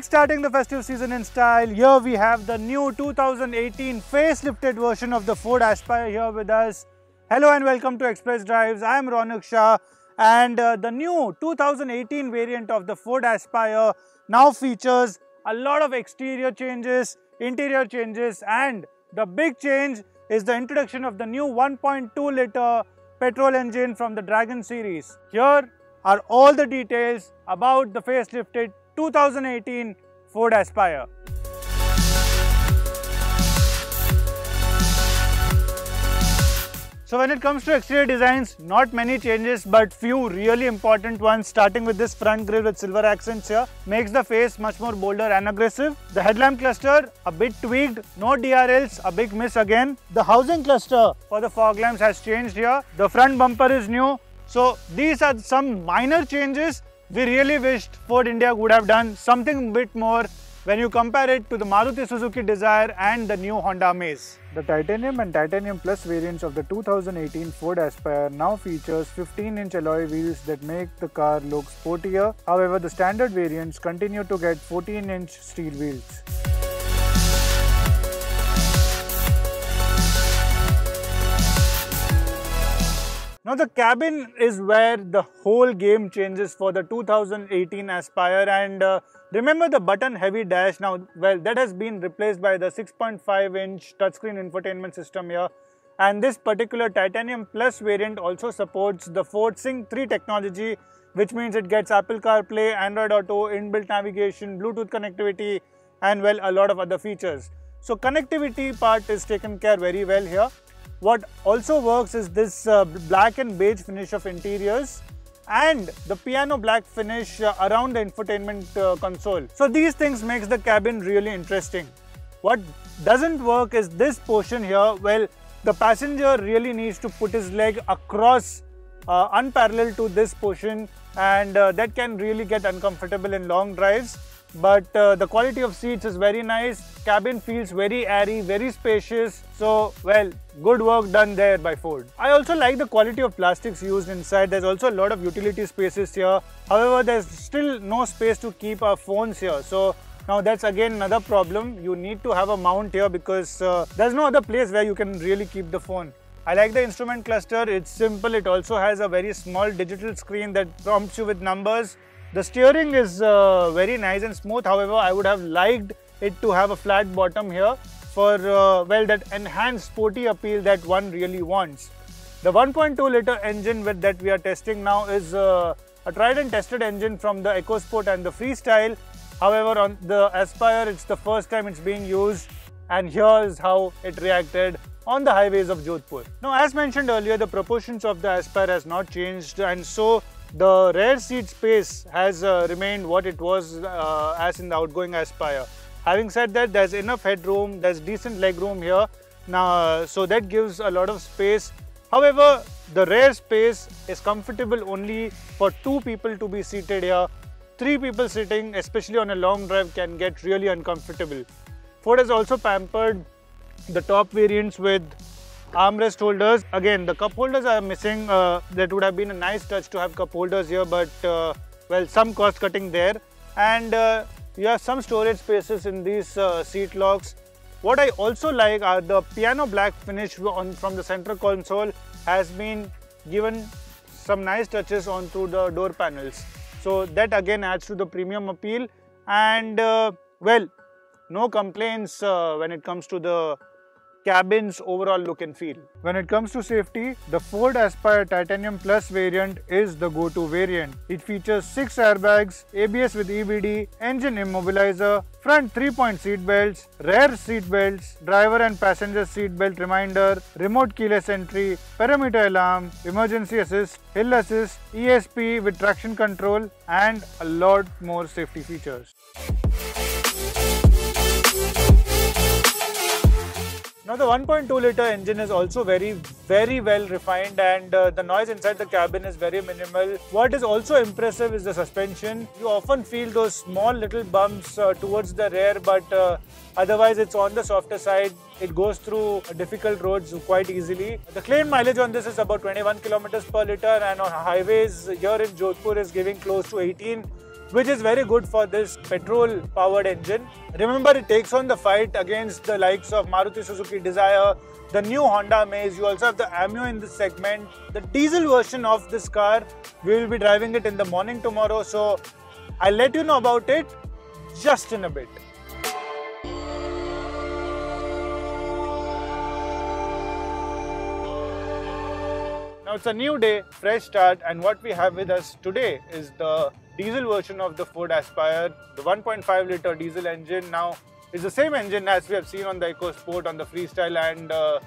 Kickstarting the festive season in style, here we have the new 2018 facelifted version of the Ford Aspire here with us. Hello and welcome to Express Drives. I am Ronak Shah, and the new 2018 variant of the Ford Aspire now features a lot of exterior changes, interior changes, and the big change is the introduction of the new 1.2 litre petrol engine from the Dragon series. Here are all the details about the facelifted 2018 Ford Aspire. So when it comes to exterior designs, not many changes but few really important ones, starting with this front grille with silver accents here. Makes the face much more bolder and aggressive. The headlamp cluster a bit tweaked, no DRLs, a big miss again. The housing cluster for the fog lamps has changed here. The front bumper is new. So these are some minor changes. We really wished Ford India would have done something a bit more when you compare it to the Maruti Suzuki Dzire and the new Honda Amaze. The Titanium and Titanium Plus variants of the 2018 Ford Aspire now features 15-inch alloy wheels that make the car look sportier. However, the standard variants continue to get 14-inch steel wheels. Now the cabin is where the whole game changes for the 2018 Aspire, and remember the button heavy dash. Now, well, that has been replaced by the 6.5-inch touchscreen infotainment system here, and this particular Titanium Plus variant also supports the Ford Sync 3 technology, which means it gets Apple CarPlay, Android Auto, inbuilt navigation, Bluetooth connectivity, and well, a lot of other features. So connectivity part is taken care very well here. What also works is this black and beige finish of interiors and the piano black finish around the infotainment console. So these things makes the cabin really interesting. What doesn't work is this portion here. Well, the passenger really needs to put his leg across unparalleled to this portion, and that can really get uncomfortable in long drives. But the quality of seats is very nice. Cabin feels very airy, very spacious. So, well, good work done there by Ford. I also like the quality of plastics used inside. There's also a lot of utility spaces here. However, there's still no space to keep our phones here. So now that's again another problem. You need to have a mount here because there's no other place where you can really keep the phone. I like the instrument cluster. It's simple. It also has a very small digital screen that prompts you with numbers. The steering is very nice and smooth. However, I would have liked it to have a flat bottom here for well, that enhanced sporty appeal that one really wants. The 1.2 litre engine that we are testing now is a tried and tested engine from the EcoSport and the Freestyle. However, on the Aspire, it's the first time it's being used, and here is how it reacted on the highways of Jodhpur. Now, as mentioned earlier, the proportions of the Aspire has not changed, and so the rear seat space has remained what it was as in the outgoing Aspire. Having said that, there's enough headroom, there's decent leg room here now, so that gives a lot of space. However, the rear space is comfortable only for 2 people to be seated here. 3 people sitting, especially on a long drive, can get really uncomfortable. Ford has also pampered the top variants with armrest holders. Again, the cup holders are missing. That would have been a nice touch to have cup holders here, but well, some cost cutting there. And you have some storage spaces in these seat locks. What I also like are the piano black finish from the center console has been given some nice touches onto the door panels. So that again adds to the premium appeal, and well, no complaints when it comes to the cabin's overall look and feel. When it comes to safety, the Ford Aspire Titanium Plus variant is the go-to variant. It features 6 airbags, ABS with EBD, engine immobilizer, front 3-point seat belts, rear seat belts, driver and passenger seat belt reminder, remote keyless entry, perimeter alarm, emergency assist, hill assist, ESP with traction control, and a lot more safety features. Now the 1.2 litre engine is also very well refined, and the noise inside the cabin is very minimal. What is also impressive is the suspension. You often feel those small little bumps towards the rear, but otherwise it's on the softer side. It goes through difficult roads quite easily. The claimed mileage on this is about 21 km per litre, and on highways here in Jodhpur is giving close to 18. which is very good for this petrol powered engine. Remember, it takes on the fight against the likes of Maruti Suzuki Dzire, the new Honda Amaze. You also have the Amio in this segment. The diesel version of this car, we will be driving it in the morning tomorrow, so I'll let you know about it just in a bit. Now it's a new day, fresh start, and what we have with us today is the diesel version of the Ford Aspire, the 1.5 litre diesel engine. Now it's the same engine as we have seen on the EcoSport, on the Freestyle, and the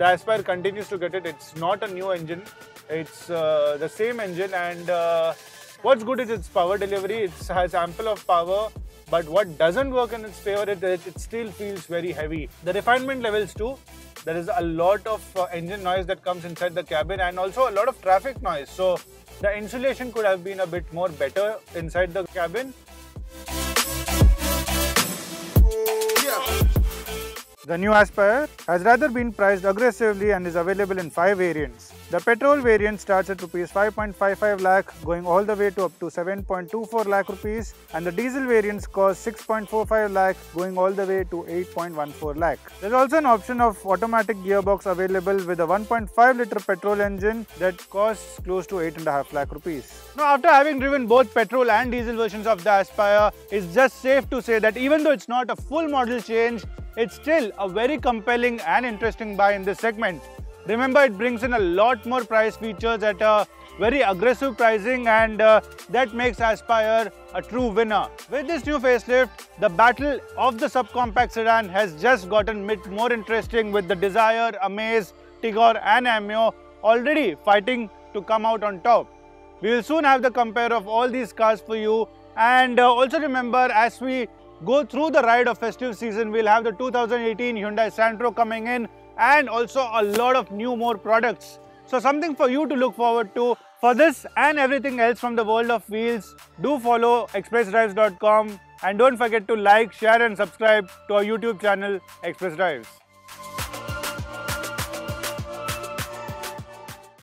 Aspire continues to get it. It's not a new engine, it's the same engine, and what's good is its power delivery. It has ample of power, but what doesn't work in its favor is that it still feels very heavy. The refinement levels too. There is a lot of engine noise that comes inside the cabin, and also a lot of traffic noise. So the insulation could have been a bit more better inside the cabin. The new Aspire has rather been priced aggressively and is available in 5 variants. The petrol variant starts at Rs 5.55 lakh, going all the way to up to 7.24 lakh rupees, and the diesel variants cost 6.45 lakh, going all the way to 8.14 lakh. There is also an option of automatic gearbox available with a 1.5 litre petrol engine that costs close to 8.5 lakh rupees. Now, after having driven both petrol and diesel versions of the Aspire, it's just safe to say that even though it's not a full model change, it's still a very compelling and interesting buy in this segment. Remember, it brings in a lot more price features at a very aggressive pricing, and that makes Aspire a true winner. With this new facelift, the battle of the subcompact sedan has just gotten more interesting, with the Dzire, Amaze, Tigor and Amio already fighting to come out on top. We will soon have the compare of all these cars for you, and also remember, as we go through the ride of festive season, we'll have the 2018 Hyundai Santro coming in, and also a lot of more products. So something for you to look forward to. For this and everything else from the world of wheels, do follow expressdrives.com, and don't forget to like, share and subscribe to our YouTube channel, Express Drives.